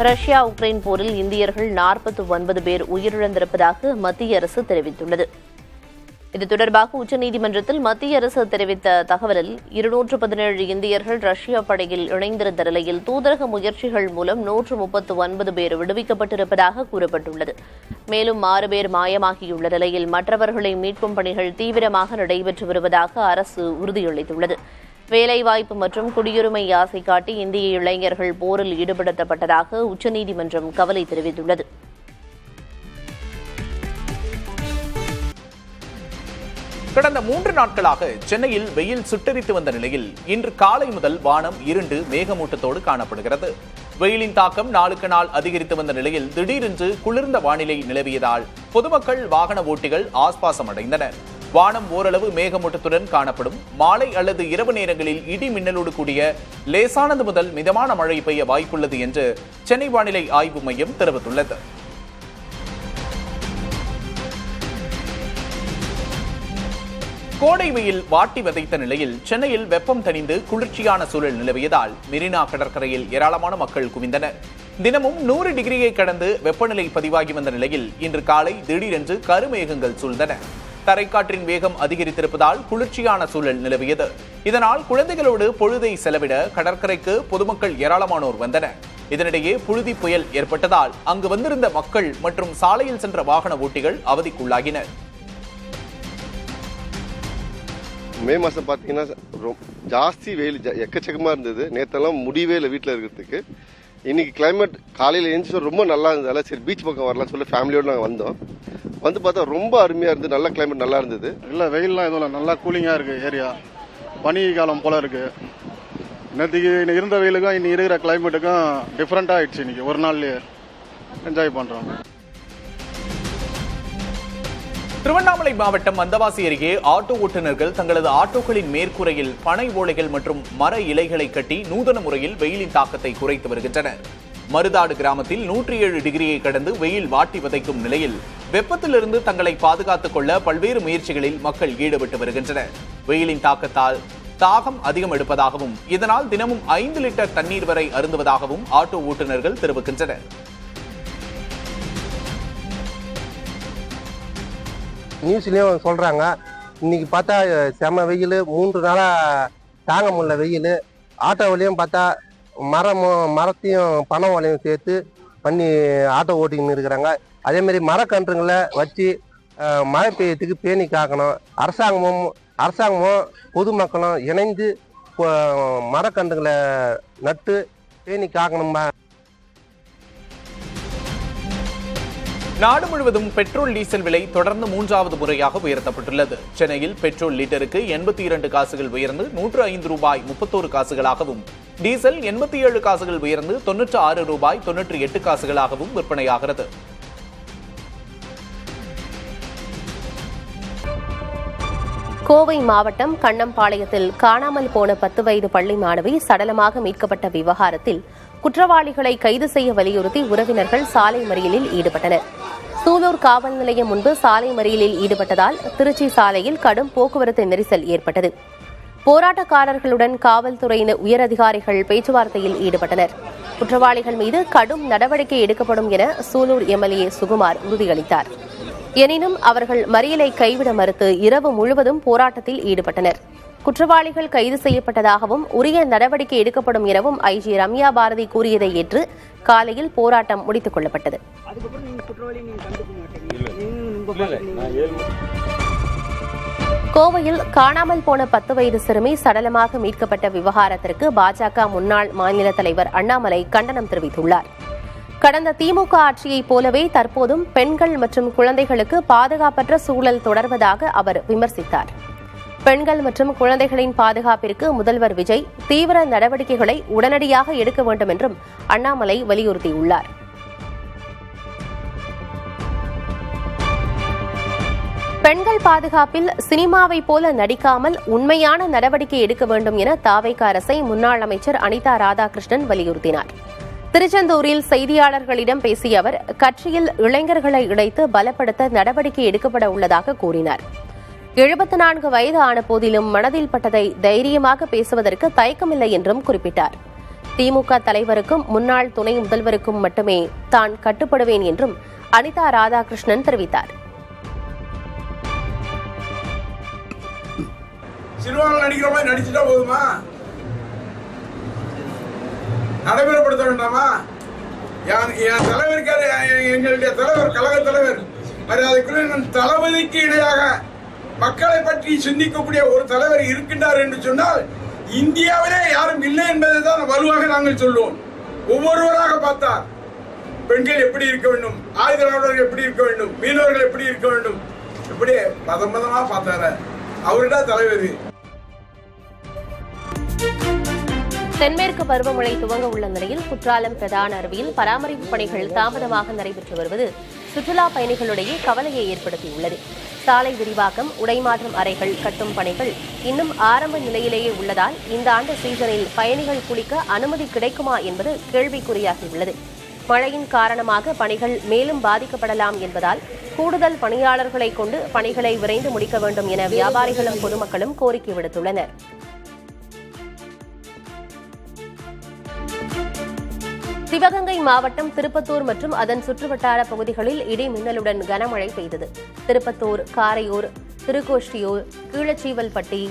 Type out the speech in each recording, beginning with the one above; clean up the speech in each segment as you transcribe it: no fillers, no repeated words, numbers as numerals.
Russia Ukraine போரில் இந்தியர்கள் 49 பேர் உயிரிழந்திருப்பதாக மத்திய அரசு தெரிவித்துள்ளது. இது தொடர்பாக உச்சநீதிமன்றத்தில் மத்திய அரசு தெரிவித்த தகவலில் 217 இந்தியர்கள் ரஷ்யா படையில் இணைந்திருந்த நிலையில் தூதரக முயற்சிகள் மூலம் 139 பேர் விடுவிக்கப்பட்டிருப்பதாக கூறப்பட்டுள்ளது. மேலும் 6 பேர் மாயமாகியுள்ள நிலையில் மற்றவர்களை மீட்கும் பணிகள் தீவிரமாக நடைபெற்று வருவதாக அரசு உறுதியளித்துள்ளது. வேலைவாய்ப்பு மற்றும் குடியுரிமை ஆசை காட்டி இந்திய இளைஞர்கள் போரில் ஈடுபடுத்தப்பட்டதாக உச்சநீதிமன்றம் கவலை தெரிவித்துள்ளது. கடந்த 3 நாட்களாக சென்னையில் வெயில் சுட்டெரித்து வந்த நிலையில் இன்று காலை முதல் வானம் இருண்டு மேகமூட்டத்தோடு காணப்படுகிறது. வெயிலின் தாக்கம் நாளுக்கு நாள் அதிகரித்து வந்த நிலையில் திடீரென்று குளிர்ந்த வானிலை நிலவியதால் பொதுமக்கள் வாகன ஓட்டிகள் ஆஸ்பாசம் அடைந்தனர். வானம் ஓரளவு மேகமூட்டத்துடன் காணப்படும். மாலை அல்லது இரவு நேரங்களில் இடி மின்னலோடு கூடிய லேசானது முதல் மிதமான மழை பெய்ய வாய்ப்புள்ளது என்று சென்னை வானிலை ஆய்வு மையம் தெரிவித்துள்ளது. கோடை வெயில் வாட்டி வதைத்த நிலையில் சென்னையில் வெப்பம் தணிந்து குளிர்ச்சியான சூழல் நிலவியதால் மெரினா கடற்கரையில் ஏராளமான மக்கள் குவிந்தனர். தினமும் 100 டிகிரியை கடந்து வெப்பநிலை பதிவாகி வந்த நிலையில் இன்று காலை திடீரென்று கருமேகங்கள் சூழ்ந்தன. தரைக்காற்றின் வேகம் அதிகரித்திருப்பதால் குளிர்ச்சியான சூழல் நிலவியது. இதனால் குழந்தைகளோடு பொழுதை செலவிட கடற்கரைக்கு பொதுமக்கள் ஏராளமானோர் வந்தனர். இதனிடையே புழுதி புயல் ஏற்பட்டதால் அங்கு வந்திருந்த மக்கள் மற்றும் சாலையில் சென்ற வாகன ஓட்டிகள் அவதிக்குள்ளாகினர். மே மாதம் பார்த்தீங்கன்னா ஜாஸ்தி வெயில் எக்கச்சக்கமாக இருந்தது. நேற்றெல்லாம் முடியவே இல்லை வீட்டில் இருக்கிறதுக்கு. இன்னைக்கு கிளைமேட் காலையில் எழுந்துச்சு ரொம்ப நல்லா இருந்ததால சரி பீச் பக்கம் வரலாம் சொல்லி ஃபேமிலியோடு நாங்கள் வந்தோம். வந்து பார்த்தா ரொம்ப அருமையாக இருந்தது. நல்ல கிளைமேட் நல்லா இருந்தது. இல்லை வெயில்லாம் எதுவும் இல்லை, நல்லா கூலிங்காக இருக்குது. ஏரியா பனி காலம் போல இருக்குது. நேற்றுக்கு இருந்த வெயிலுக்கும் இன்னைக்கு இருக்கிற கிளைமேட்டுக்கும் டிஃப்ரெண்ட்டாக ஆயிடுச்சு. இன்னைக்கு ஒரு நாள்லேயே என்ஜாய் பண்ணுறோம். திருவண்ணாமலை மாவட்டம் வந்தவாசி அருகே ஆட்டோ ஓட்டுநர்கள் தங்களது ஆட்டோக்களின் மேற்கூரையில் பனை ஓலைகள் மற்றும் மர இலைகளை கட்டி நூதன முறையில் வெயிலின் தாக்கத்தை குறைத்து வருகின்றனர். மருதாடு கிராமத்தில் 107 டிகிரியை கடந்து வெயில் வாட்டி வதைக்கும் நிலையில் வெப்பத்திலிருந்து தங்களை பாதுகாத்துக் கொள்ள பல்வேறு முயற்சிகளில் மக்கள் ஈடுபட்டு வருகின்றனர். வெயிலின் தாக்கத்தால் தாகம் அதிகம் எடுப்பதாகவும் இதனால் தினமும் 5 லிட்டர் தண்ணீர் வரை அருந்துவதாகவும் ஆட்டோ ஓட்டுநர்கள் தெரிவிக்கின்றனர். நியூஸ்லேயும் சொல்கிறாங்க. இன்றைக்கி பார்த்தா செம வெயில், 3 நாளாக தாங்க முடியல வெயில். ஆட்டோவிலையும் பார்த்தா மரத்தையும் பனை ஓலையும் சேர்த்து பண்ணி ஆட்டோ ஓட்டிக்கின்னு இருக்கிறாங்க. அதேமாரி மரக்கன்றுங்களை வச்சு மழை பெய்யறதுக்கு பேணி காக்கணும். அரசாங்கமும் பொதுமக்களும் இணைந்து மரக்கன்றுகளை நட்டு பேணி காக்கணும்பா. நாடு முழுவதும் பெட்ரோல் டீசல் விலை தொடர்ந்து 3வது முறையாக உயர்த்தப்பட்டுள்ளது. சென்னையில் பெட்ரோல் லிட்டருக்கு 82 காசுகள் உயர்ந்து 105 ரூபாய் 31 காசுகளாகவும், டீசல் 87 காசுகள் உயர்ந்து 96 ரூபாய் 98 காசுகளாகவும் விற்பனையாகிறது. கோவை மாவட்டம் கண்ணம்பாளையத்தில் காணாமல் போன 10 வயது பள்ளி மாணவி சடலமாக மீட்கப்பட்ட விவகாரத்தில் குற்றவாளிகளை கைது செய்ய வலியுறுத்தி உறவினர்கள் சாலை மறியலில் ஈடுபட்டனர். சூலூர் காவல் நிலையம் முன்பு சாலை மறியலில் ஈடுபட்டதால் திருச்சி சாலையில் கடும் போக்குவரத்து நெரிசல் ஏற்பட்டது. போராட்டக்காரர்களுடன் காவல்துறையின் உயரதிகாரிகள் பேச்சுவார்த்தையில் ஈடுபட்டனர். குற்றவாளிகள் மீது கடும் நடவடிக்கை எடுக்கப்படும் என சூலூர் எம்எல்ஏ சுகுமார் உறுதியளித்தார். எனினும் அவர்கள் மறியலை கைவிட மறுத்து இரவு முழுவதும் போராட்டத்தில் ஈடுபட்டனர். குற்றவாளிகள் கைது செய்யப்பட்டதாகவும் உரிய நடவடிக்கை எடுக்கப்படும் எனவும் ஐஜி ரம்யா பாரதி கூறியதை ஏற்று காலையில் போராட்டம் முடித்துக் கொள்ளப்பட்டது. கோவையில் காணாமல் போன 10 வயது சிறுமி சடலமாக மீட்கப்பட்ட விவகாரத்திற்கு பாஜக முன்னாள் மாநில தலைவர் அண்ணாமலை கண்டனம் தெரிவித்துள்ளார். கடந்த திமுக ஆட்சியைப் போலவே தற்போதும் பெண்கள் மற்றும் குழந்தைகளுக்கு பாதுகாப்பற்ற சூழல் தொடர்வதாக அவர் விமர்சித்தார். பெண்கள் மற்றும் குழந்தைகளின் பாதுகாப்பிற்கு முதல்வர் விஜய் தீவிர நடவடிக்கைகளை உடனடியாக எடுக்க வேண்டும் என்றும் அண்ணாமலை வலியுறுத்தியுள்ளார். பெண்கள் பாதுகாப்பில் சினிமாவை போல நடிக்காமல் உண்மையான நடவடிக்கை எடுக்க வேண்டும் என தாவேகா அரசை முன்னாள் அமைச்சர் அனிதா ராதாகிருஷ்ணன் வலியுறுத்தினார். திருச்செந்தூரில் செய்தியாளர்களிடம் பேசிய அவர் கட்சியில் இளைஞர்களை இணைத்து பலப்படுத்த நடவடிக்கை எடுக்கப்பட உள்ளதாக கூறினார். 74 வயது ஆன போதிலும் மனதில் பட்டதை தைரியமாக பேசுவதற்கு தயக்கமில்லை என்றும் குறிப்பிட்டார். திமுக தலைவருக்கும் முன்னாள் துணை முதல்வருக்கும் மட்டுமே தான் கட்டுப்படுவேன் என்றும் அனிதா ராதாகிருஷ்ணன் தெரிவித்தார். சினிமாவில் நடிக்கிற மாதிரி நடிச்சுட்டா போதுமா? நடைமுறைப்படுத்த வேண்டாமா? என் தலைவருக்காரு, எங்களுடைய தலைவர், கழக தலைவர், மரியாதைக்குரிய தளபதிக்கு இணையாக மக்களை பற்றி சிந்திக்கக்கூடிய ஒரு தலைவர் இருக்கின்றார் என்று சொன்னால் இந்தியாவிலே யாரும் இல்லை என்பதை தான் வலுவாக நாங்கள் சொல்லுவோம். ஒவ்வொருவராக பார்த்தார். பெண்கள் எப்படி இருக்க வேண்டும், ஆயுதங்கள் எப்படி இருக்க வேண்டும், மீனவர்கள் எப்படி இருக்க வேண்டும், இப்படி பதமா பார்த்தார. அவருதான் தலைவர். தென்மேற்கு பருவமழை துவங்க உள்ள நிலையில் குற்றாலம் பிரதான அருவியில் பராமரிப்பு பணிகள் தாமதமாக நடைபெற்று வருவது சுற்றுலா பயணிகளிடையே கவலையை ஏற்படுத்தியுள்ளது. சாலை விரிவாக்கம், உடைமாற்றம் அறைகள் கட்டும் பணிகள் இன்னும் ஆரம்ப நிலையிலேயே உள்ளதால் இந்த ஆண்டு சீசனில் பயணிகள் குளிக்க அனுமதி கிடைக்குமா என்பது கேள்விக்குறியாகியுள்ளது. மழையின் காரணமாக பணிகள் மேலும் பாதிக்கப்படலாம் என்பதால் கூடுதல் பணியாளர்களை கொண்டு பணிகளை விரைந்து முடிக்க வேண்டும் என வியாபாரிகளும் பொதுமக்களும் கோரிக்கை விடுத்துள்ளனர். சிவகங்கை மாவட்டம் திருப்பத்தூர் மற்றும் அதன் சுற்றுவட்டார பகுதிகளில் இடி மின்னலுடன் கனமழை பெய்தது. திருப்பத்தூர், காரையூர், திருக்கோஷ்டியூர், கீழச்சீவல்பட்டி,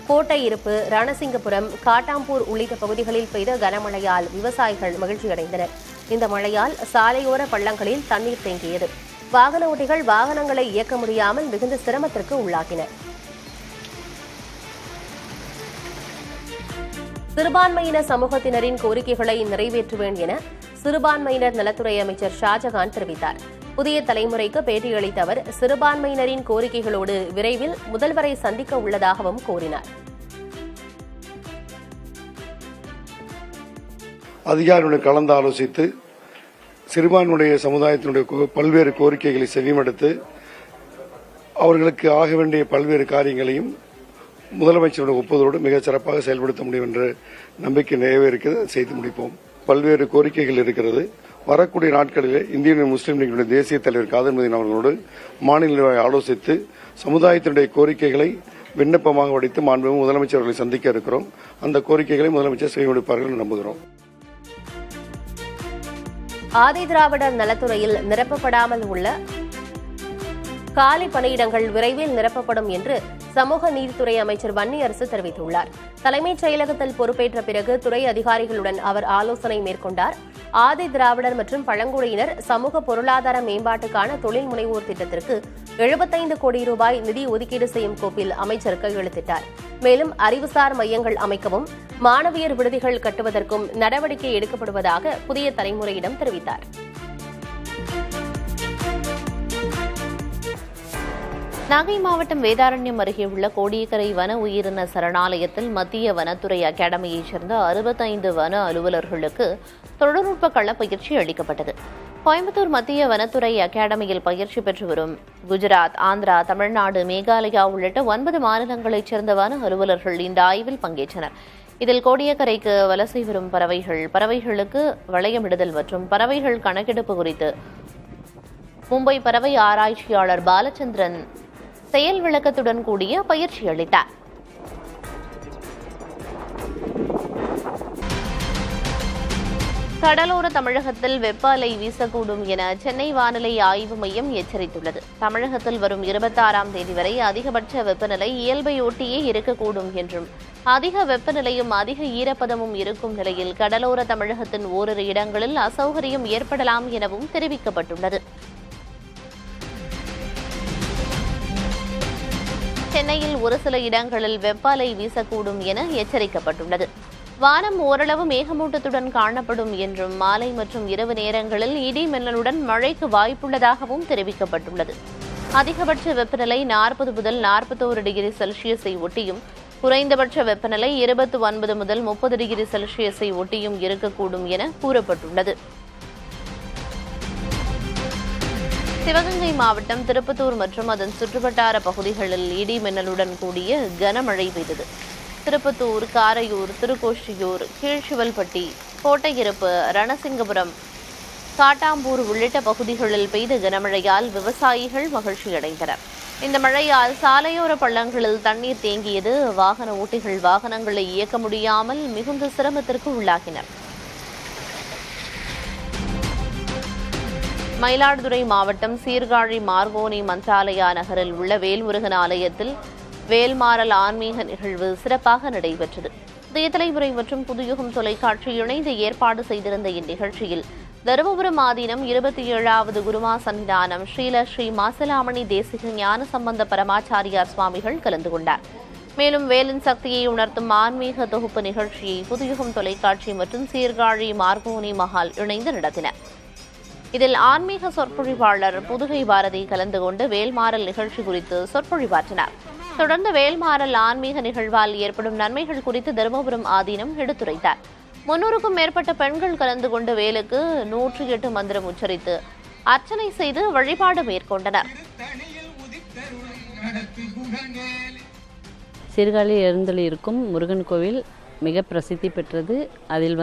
கோட்டையிருப்பு, ரணசிங்கபுரம், காட்டாம்பூர் உள்ளிட்ட பகுதிகளில் பெய்த கனமழையால் விவசாயிகள் மகிழ்ச்சியடைந்தனர். இந்த மழையால் சாலையோர பள்ளங்களில் தண்ணீர் தேங்கியது. வாகன ஓட்டிகள் வாகனங்களை இயக்க முடியாமல் மிகுந்த சிரமத்திற்கு உள்ளாகினர். சிறுபான்மையின சமூகத்தினரின் கோரிக்கைகளை நிறைவேற்றுவேன் என சிறுபான்மையினர் நலத்துறை அமைச்சர் ஷாஜகான் தெரிவித்தார். புதிய தலைமுறைக்கு பேட்டியளித்த அவர் சிறுபான்மையினரின் கோரிக்கைகளோடு விரைவில் முதல்வரை சந்திக்க உள்ளதாகவும் கூறினார். அதிகாரிகளுடன் கலந்து ஆலோசித்து சிறுபான்மையுடைய சமுதாயத்தினுடைய பல்வேறு கோரிக்கைகளை செவிமடுத்து அவர்களுக்கு ஆக வேண்டிய பல்வேறு காரியங்களையும் முதலமைச்சருடைய ஒப்புதலோடு மிகச் சிறப்பாக செயல்படுத்த முடியும் என்ற நம்பிக்கை நிறைவே இருக்கிறது. செய்து முடிப்போம். பல்வேறு கோரிக்கைகள் இருக்கிறது. வரக்கூடிய நாட்களிலே இந்திய முஸ்லீம் லீக்கினுடைய தேசிய தலைவர் காதர் மதீன் அவர்களோடு மாநில ஆலோசித்து சமுதாயத்தினுடைய கோரிக்கைகளை விண்ணப்பமாக வடித்து மாண்புமிகு முதலமைச்சர்களை சந்திக்க இருக்கிறோம். அந்த கோரிக்கைகளை முதலமைச்சர் செய்ய நம்புகிறோம். ஆதி திராவிடர் நலத்துறையில் நிரப்பப்படாமல் உள்ள காலி பணியிடங்கள் விரைவில் நிரப்பப்படும் என்று சமூக நீதித்துறை அமைச்சர் வன்னியரசு தெரிவித்துள்ளார். தலைமைச் செயலகத்தில் பொறுப்பேற்ற பிறகு துறை அதிகாரிகளுடன் அவர் ஆலோசனை மேற்கொண்டார். ஆதி திராவிடர் மற்றும் பழங்குடியினர் சமூக பொருளாதார மேம்பாட்டுக்கான தொழில் முனைவோர் திட்டத்திற்கு 75 கோடி ரூபாய் நிதி ஒதுக்கீடு செய்யும் கோப்பில் அமைச்சர் கையெழுத்திட்டார். மேலும் அறிவுசார் மையங்கள் அமைக்கவும் மாணவியர் விடுதிகள் கட்டுவதற்கும் நடவடிக்கை எடுக்கப்படுவதாக புதிய தலைமுறையிடம் தெரிவித்தார். நாகை மாவட்டம் வேதாரண்யம் அருகே உள்ள கோடியக்கரை வன உயிரின சரணாலயத்தில் மத்திய வனத்துறை அகாடமியைச் சேர்ந்த 65 வன அலுவலர்களுக்கு தொழில்நுட்ப கள பயிற்சி அளிக்கப்பட்டது. கோயம்புத்தூர் மத்திய வனத்துறை அகாடமியில் பயிற்சி பெற்று வரும் குஜராத், ஆந்திரா, தமிழ்நாடு, மேகாலயா உள்ளிட்ட 9 மாநிலங்களைச் சேர்ந்த வன அலுவலர்கள் இந்த ஆய்வில் பங்கேற்றனர். இதில் கோடியக்கரைக்கு வலசை வரும் பறவைகளுக்கு வளையமிடுதல் மற்றும் பறவைகள் கணக்கெடுப்பு குறித்து மும்பை பறவை ஆராய்ச்சியாளர் பாலச்சந்திரன் செயல் விளக்கத்துடன் கூடிய பயிற்சி அளித்தார். கடலோர தமிழகத்தில் வெப்ப அலை வீசக்கூடும் என சென்னை வானிலை ஆய்வு மையம் எச்சரித்துள்ளது. தமிழகத்தில் வரும் 26ஆம் தேதி வரை அதிகபட்ச வெப்பநிலை இயல்பை ஒட்டியே இருக்கக்கூடும் என்றும் அதிக வெப்பநிலையும் அதிக ஈரப்பதமும் இருக்கும் நிலையில் கடலோர தமிழகத்தின் ஓரிரு இடங்களில் அசௌகரியம் ஏற்படலாம் எனவும் தெரிவிக்கப்பட்டுள்ளது. சென்னையில் ஒரு சில இடங்களில் வெப்ப அலை வீசக்கூடும் என எச்சரிக்கப்பட்டுள்ளது. வானம் ஓரளவு மேகமூட்டத்துடன் காணப்படும் என்றும் மாலை மற்றும் இரவு நேரங்களில் இடி மின்னலுடன் மழைக்கு வாய்ப்புள்ளதாகவும் தெரிவிக்கப்பட்டுள்ளது. அதிகபட்ச வெப்பநிலை 40 முதல் 41 டிகிரி செல்சியஸை ஒட்டியும் குறைந்தபட்ச வெப்பநிலை 29 முதல் 30 டிகிரி செல்சியஸை ஒட்டியும் இருக்கக்கூடும் என கூறப்பட்டுள்ளது. சிவகங்கை மாவட்டம் திருப்பத்தூர் மற்றும் அதன் சுற்றுவட்டார பகுதிகளில் இடி மின்னலுடன் கூடிய கனமழை பெய்தது. திருப்பத்தூர், காரையூர், திருக்கோஷ்டியூர், கீழ்ச்சிவல்பட்டி, கோட்டையிருப்பு, ரணசிங்கபுரம், காட்டாம்பூர் உள்ளிட்ட பகுதிகளில் பெய்த கனமழையால் விவசாயிகள் மகிழ்ச்சியடைந்தனர். இந்த மழையால் சாலையோர பள்ளங்களில் தண்ணீர் தேங்கியது. வாகன ஓட்டிகள் வாகனங்களை இயக்க முடியாமல் மிகுந்த சிரமத்திற்கு உள்ளாகினர். மயிலாடுதுறை மாவட்டம் சீர்காழி மார்கோனி மந்த்ராலயா நகரில் உள்ள வேல்முருகன் ஆலயத்தில் வேல்மாறல் ஆன்மீக நிகழ்வு சிறப்பாக நடைபெற்றது. புதிய தலைமுறை மற்றும் புதுயுகம் தொலைக்காட்சி இணைந்து ஏற்பாடு செய்திருந்த இந்நிகழ்ச்சியில் தருமபுரம் ஆதீனம் 27வது குருமா சன்னிதானம் ஸ்ரீ மாசலாமணி தேசிக ஞான சம்பந்த பரமாச்சாரியார் சுவாமிகள் கலந்து கொண்டார். மேலும் வேலின் சக்தியை உணர்த்தும் ஆன்மீக தொகுப்பு நிகழ்ச்சியை புதுயுகம் தொலைக்காட்சி மற்றும் சீர்காழி மார்கோனி மஹால் இணைந்து நடத்தின. இதில் ஆன்மீக சொற்பொழிவாளர் புதுகை பாரதி கலந்து கொண்டு வேல்மாறல் நிகழ்ச்சி குறித்து சொற்பொழிவாற்றினார். தொடர்ந்து வேல்மாறல் ஆன்மீக நிகழ்வால் ஏற்படும் நன்மைகள் குறித்து தருமபுரம் ஆதீனம் எடுத்துரைத்தார். 300க்கும் மேற்பட்ட பெண்கள் கலந்து கொண்டு வேலுக்கு 108 மந்திரம் உச்சரித்து அர்ச்சனை செய்து வழிபாடு மேற்கொண்டனர். சீர்காழி எழுந்தருளி இருக்கும் முருகன் கோவில் மிக பிரசித்தி பெற்றது. அதில்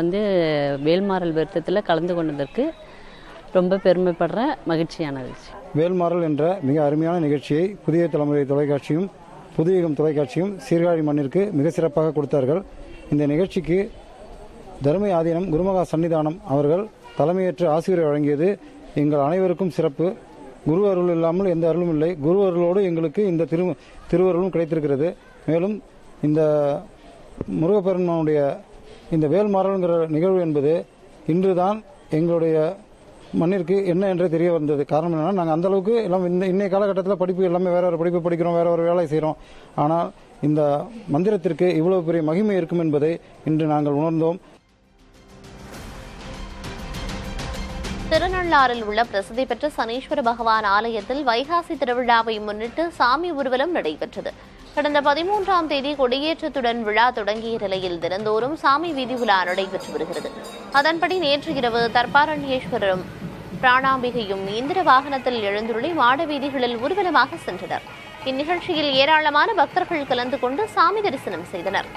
வேல்மாறல் விருத்தத்தில் கலந்து கொண்டதற்கு ரொம்ப பெருமைப்படுற மகிழ்ச்சியானது. வேல்மாறல் என்ற மிக அருமையான நிகழ்ச்சியை புதிய தலைமுறை தொலைக்காட்சியும் புதுயுகம் தொலைக்காட்சியும் சீர்காழி மண்ணிற்கு மிக சிறப்பாக கொடுத்தார்கள். இந்த நிகழ்ச்சிக்கு தருமை ஆதீனம் குருமகா சன்னிதானம் அவர்கள் தலைமையேற்று ஆசிரியரை வழங்கியது எங்கள் அனைவருக்கும் சிறப்பு. குரு அருள் இல்லாமல் எந்த அருளும் இல்லை. குரு அருளோடு எங்களுக்கு இந்த திருவருளும் கிடைத்திருக்கிறது. மேலும் இந்த முருகப்பெருமானுடைய இந்த வேல்மாறல்ங்கிற நிகழ்வு என்பது இன்றுதான் எங்களுடைய மண்ணிற்கு என்ன என்றே தெரிய வந்தது. காரணம் என்னன்னா, நாங்கள் அந்த அளவுக்கு எல்லாம் இன்னைய காலகட்டத்தில் படிப்பு எல்லாமே வேற ஒரு படிப்பு படிக்கிறோம், வேற ஒரு வேலை செய்கிறோம். ஆனால் இந்த மந்திரத்திற்கு இவ்வளவு பெரிய மகிமை இருக்கும் என்பதை இன்று நாங்கள் உணர்ந்தோம். திருநள்ளாறில் உள்ள பிரசித்தி பெற்ற சனீஸ்வர பகவான் ஆலயத்தில் வைகாசி திருவிழாவை முன்னிட்டு சாமி ஊர்வலம் நடைபெற்றது. கடந்த 13ஆம் தேதி கொடியேற்றத்துடன் விழா தொடங்கிய நிலையில் தினந்தோறும் சாமி வீதி உலா நடைபெற்று வருகிறது. அதன்படி நேற்று இரவு தர்பாரண்யேஸ்வரரும் பிராணாம்பிகையும் இந்திர வாகனத்தில் எழுந்துருளி மாட வீதிகளில் ஊர்வலமாக சென்றனர். இந்நிகழ்ச்சியில் ஏராளமான பக்தர்கள் கலந்து கொண்டு சாமி தரிசனம் செய்தனர்.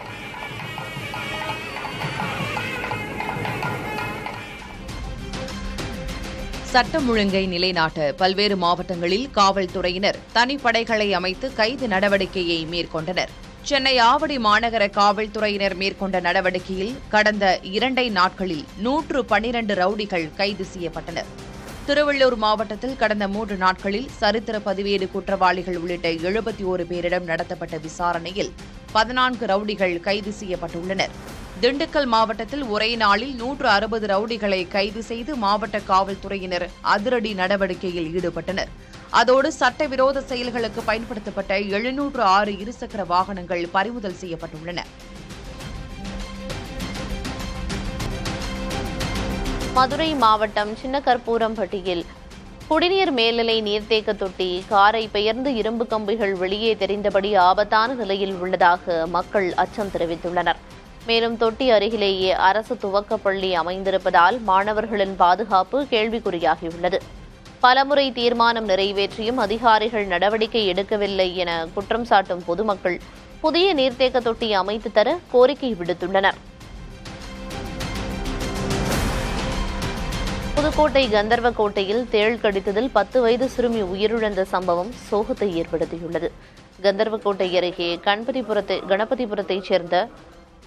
சட்டம் ஒழுங்கை நிலைநாட்ட பல்வேறு மாவட்டங்களில் காவல்துறையினர் தனிப்படைகளை அமைத்து கைது நடவடிக்கையை மேற்கொண்டனர். சென்னை ஆவடி மாநகர காவல்துறையினர் மேற்கொண்ட நடவடிக்கையில் கடந்த 2 நாட்களில் 112 ரவுடிகள் கைது செய்யப்பட்டனர். திருவள்ளூர் மாவட்டத்தில் கடந்த 3 நாட்களில் சரித்திர பதிவேடு குற்றவாளிகள் உள்ளிட்ட 71 பேரிடம் நடத்தப்பட்ட விசாரணையில் 14 ரவுடிகள் கைது செய்யப்பட்டுள்ளனர். திண்டுக்கல் மாவட்டத்தில் ஒரே நாளில் 160 ரவுடிகளை கைது செய்து மாவட்ட காவல்துறையினர் அதிரடி நடவடிக்கையில் ஈடுபட்டனர். அதோடு சட்டவிரோத செயல்களுக்கு பயன்படுத்தப்பட்ட 706 இருசக்கர வாகனங்கள் பறிமுதல் செய்யப்பட்டுள்ளன. மதுரை மாவட்டம் சின்னகற்பூரம்பட்டியில் குடிநீர் மேல்நிலை நீர்த்தேக்க தொட்டி காரை பெயர்ந்து இரும்பு கம்பிகள் வெளியே தெரிந்தபடி ஆபத்தான நிலையில் உள்ளதாக மக்கள் அச்சம் தெரிவித்துள்ளனர். மேலும் தொட்டி அருகிலேயே அரசு துவக்கப்பள்ளி அமைந்திருப்பதால் மாணவர்களின் பாதுகாப்பு கேள்விக்குறியாகியுள்ளது. பலமுறை தீர்மானம் நிறைவேற்றியும் அதிகாரிகள் நடவடிக்கை எடுக்கவில்லை என குற்றம் சாட்டும் பொதுமக்கள் புதிய நீர்த்தேக்க தொட்டி அமைத்து தர கோரிக்கை விடுத்துள்ளனர். புதுக்கோட்டை கந்தர்வக்கோட்டையில் தேள் கடித்ததில் 10 வயது சிறுமி உயிரிழந்த சம்பவம் சோகத்தை ஏற்படுத்தியுள்ளது. கந்தர்வக்கோட்டை அருகே கணபதிபுரத்தைச் சேர்ந்த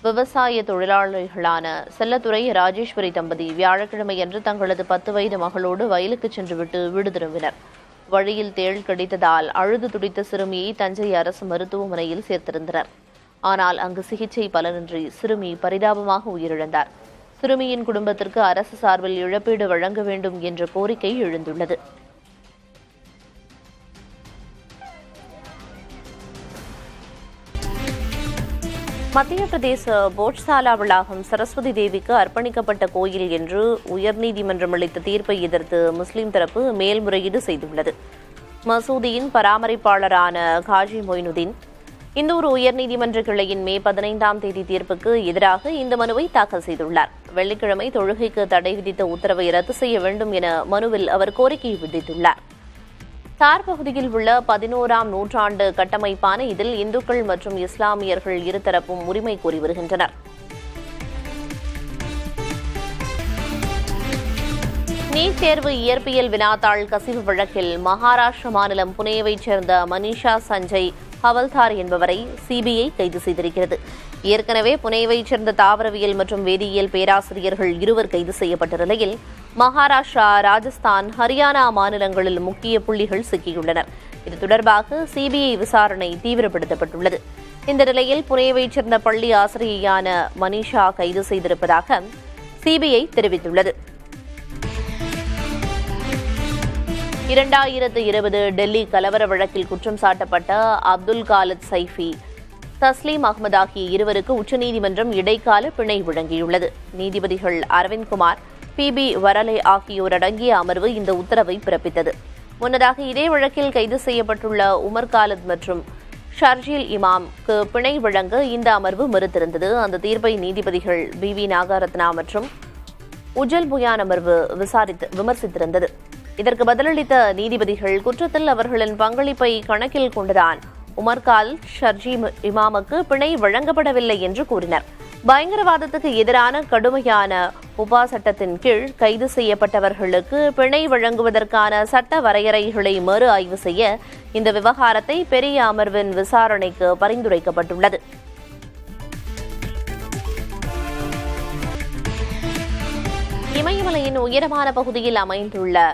விவசாய தொழிலாளர்களான செல்லத்துறை ராஜேஸ்வரி தம்பதி வியாழக்கிழமையன்று தங்களது 10 வயது மகளோடு வயலுக்கு சென்றுவிட்டு வீடு திரும்பினர். வழியில் தேள் கடித்ததால் அழுது துடித்த சிறுமியை தஞ்சை அரசு மருத்துவமனையில் சேர்த்திருந்தனர். ஆனால் அங்கு சிகிச்சை பலனின்றி சிறுமி பரிதாபமாக உயிரிழந்தார். சிறுமியின் குடும்பத்திற்கு அரசு சார்பில் இழப்பீடு வழங்க வேண்டும் என்ற கோரிக்கை எழுந்துள்ளது. மத்திய பிரதேச போட்சாலா வளாகம் சரஸ்வதி தேவிக்கு அர்ப்பணிக்கப்பட்ட கோயில் என்று உயர்நீதிமன்றம் அளித்த தீர்ப்பை எதிர்த்து முஸ்லிம் தரப்பு மேல்முறையீடு செய்துள்ளது. மசூதியின் பராமரிப்பாளரான காஜி மொய்னுதீன் இந்தூர் உயர்நீதிமன்ற கிளையின் மே 15ஆம் தேதி தீர்ப்புக்கு எதிராக இந்த மனுவை தாக்கல் செய்துள்ளார். வெள்ளிக்கிழமை தொழுகைக்கு தடை விதித்த உத்தரவை ரத்து செய்ய வேண்டும் என மனுவில் அவர் கோரிக்கை விதித்துள்ளார். தார் பகுதியில் உள்ள 11ஆம் நூற்றாண்டு கட்டமைப்பான இதில் இந்துக்கள் மற்றும் இஸ்லாமியர்கள் இருதரப்பும் உரிமை கோரி வருகின்றனர். நீட் தேர்வு இயற்பியல் வினாத்தாள் கசிவு வழக்கில் மகாராஷ்டிர மாநிலம் புனேவைச் சேர்ந்த மனிஷா சஞ்சய் ஹவல்தார் என்பவரை சிபிஐ கைது செய்திருக்கிறது. ஏற்கனவே புனேவைச் சேர்ந்த தாவரவியல் மற்றும் வேதியியல் பேராசிரியர்கள் 2 கைது செய்யப்பட்ட நிலையில் மகாராஷ்டிரா, ராஜஸ்தான், ஹரியானா மாநிலங்களில் முக்கிய புள்ளிகள் சிக்கியுள்ளனர். இது தொடர்பாக சிபிஐ விசாரணை தீவிரப்படுத்தப்பட்டுள்ளது. இந்த நிலையில் புனேவைச் சேர்ந்த பள்ளி ஆசிரியையான மனிஷா கைது செய்திருப்பதாக சிபிஐ தெரிவித்துள்ளது. 2020 டெல்லி கலவர வழக்கில் குற்றம் சாட்டப்பட்ட அப்துல் காலித் சைஃபி, தஸ்லீம் அகமது ஆகிய 2 உச்சநீதிமன்றம் இடைக்கால பிணை வழங்கியுள்ளது. நீதிபதிகள் அரவிந்த்குமார், PB வரலே ஆகியோர் அடங்கிய அமர்வு இந்த உத்தரவை பிறப்பித்தது. முன்னதாக இதே வழக்கில் கைது செய்யப்பட்டுள்ள உமர் காலித் மற்றும் ஷர்ஜீல் இமாம்க்கு பிணை வழங்க இந்த அமர்வு மறுத்திருந்தது. அந்த தீர்ப்பை நீதிபதிகள் BV நாகரத்னா மற்றும் உஜல் புயான் அமர்வு விமர்சித்திருந்தது. இதற்கு பதிலளித்த நீதிபதிகள், குற்றத்தில் அவர்களின் பங்களிப்பை கணக்கில் கொண்டுதான் உமர் காலித், ஷர்ஜீல் இமாமுக்கு பிணை வழங்கப்படவில்லை என்று கூறினர். பயங்கரவாதத்துக்கு எதிரான கடுமையான உபா சட்டத்தின் கீழ் கைது செய்யப்பட்டவர்களுக்கு பிணை வழங்குவதற்கான சட்ட வரையறைகளை மறு ஆய்வு செய்ய இந்த விவகாரத்தை பெரிய அமர்வின் விசாரணைக்கு பரிந்துரைக்கப்பட்டுள்ளது. இமயமலையின் உயரமான பகுதியில் அமைந்துள்ள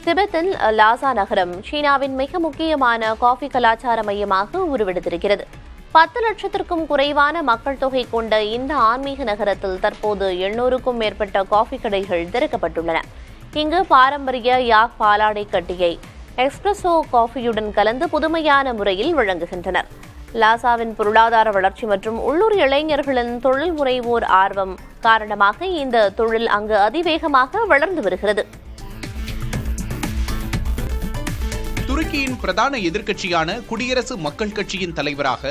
திபெத்தின் லாசா நகரம் சீனாவின் மிக முக்கியமான காஃபி கலாச்சார மையமாக உருவெடுத்திருக்கிறது. 10 லட்சத்திற்கும் குறைவான மக்கள் தொகை கொண்ட இந்த ஆன்மீக நகரத்தில் தற்போது 800க்கும் மேற்பட்ட காஃபி கடைகள் திறக்கப்பட்டுள்ளன. இங்கு பாரம்பரிய யாக் பாலாடை கட்டியை எக்ஸ்பிரஸோ காஃபியுடன் கலந்து புதுமையான முறையில் வழங்குகின்றனர். லாசாவின் பொருளாதார வளர்ச்சி மற்றும் உள்ளூர் இளைஞர்களின் தொழில் முனைவோர் ஆர்வம் காரணமாக இந்த தொழில் அங்கு அதிவேகமாக வளர்ந்து வருகிறது. துருக்கியின் பிரதான எதிர்க்கட்சியான குடியரசு மக்கள் கட்சியின் தலைவராக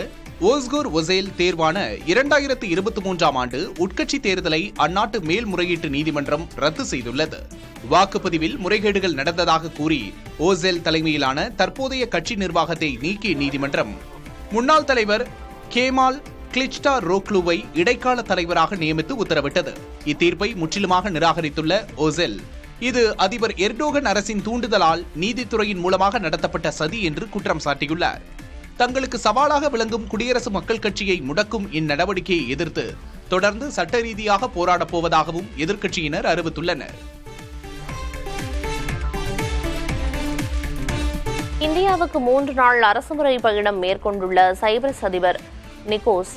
ஓஸ்கூர் ஒசேல் தேர்வான 2023ஆம் ஆண்டு உட்கட்சி தேர்தலை அந்நாட்டு மேல்முறையீட்டு நீதிமன்றம் ரத்து செய்துள்ளது. வாக்குப்பதிவில் முறைகேடுகள் நடந்ததாக கூறி ஓசேல் தலைமையிலான தற்போதைய கட்சி நிர்வாகத்தை நீக்கிய நீதிமன்றம் முன்னாள் தலைவர் கேமால் கிளிச்டாரோக்லுவை இடைக்கால தலைவராக நியமித்து உத்தரவிட்டது. இத்தீர்ப்பை முற்றிலுமாக நிராகரித்துள்ள ஓசேல், இது அதிபர் எர்டோகன் அரசின் தூண்டுதலால் நீதித்துறையின் மூலமாக நடத்தப்பட்ட சதி என்று குற்றம் சாட்டியுள்ளார். தங்களுக்கு சவாலாக விளங்கும் குடியரசு மக்கள் கட்சியை முடக்கும் இந்நடவடிக்கையை எதிர்த்து தொடர்ந்து சட்ட ரீதியாக போராடப் போவதாகவும் எதிர்க்கட்சியினர் அறிவித்துள்ளனர். இந்தியாவுக்கு 3 நாள் அரசுமுறை பயணம் மேற்கொண்டுள்ள சைப்ரஸ் அதிபர் நிக்கோஸ்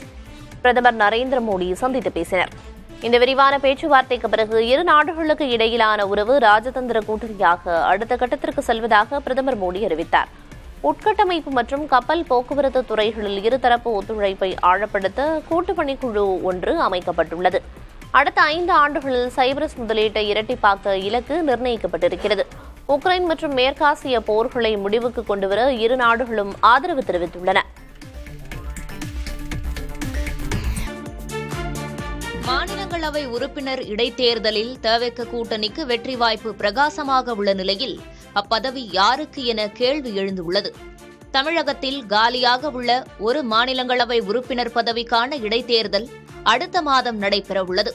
பிரதமர் நரேந்திர மோடி சந்தித்து பேசினர். இந்த விரிவான பேச்சுவார்த்தைக்கு பிறகு இரு நாடுகளுக்கு இடையிலான உறவு ராஜதந்திர கூட்டணியாக அடுத்த கட்டத்திற்கு செல்வதாக பிரதமர் மோடி அறிவித்தார். உட்கட்டமைப்பு மற்றும் கப்பல் போக்குவரத்து துறைகளில் இருதரப்பு ஒத்துழைப்பை ஆழப்படுத்த கூட்டுப்பணிக்குழு ஒன்று அமைக்கப்பட்டுள்ளது. அடுத்த 5 ஆண்டுகளில் சைப்ரஸ் முதலீட்டை இரட்டிப்பாக்க இலக்கு நிர்ணயிக்கப்பட்டிருக்கிறது. உக்ரைன் மற்றும் மேற்காசிய போர்களை முடிவுக்கு கொண்டுவர இரு நாடுகளும் ஆதரவு தெரிவித்துள்ளன. மாநிலங்களவை உறுப்பினர் இடைத்தேர்தலில் தவிக கூட்டணிக்கு வெற்றி வாய்ப்பு பிரகாசமாக உள்ள நிலையில் அப்பதவி யாருக்கு என கேள்வி எழுந்துள்ளது. தமிழகத்தில் காலியாக உள்ள ஒரு மாநிலங்களவை உறுப்பினர் பதவிக்கான இடைத்தேர்தல் அடுத்த மாதம் நடைபெறவுள்ளது.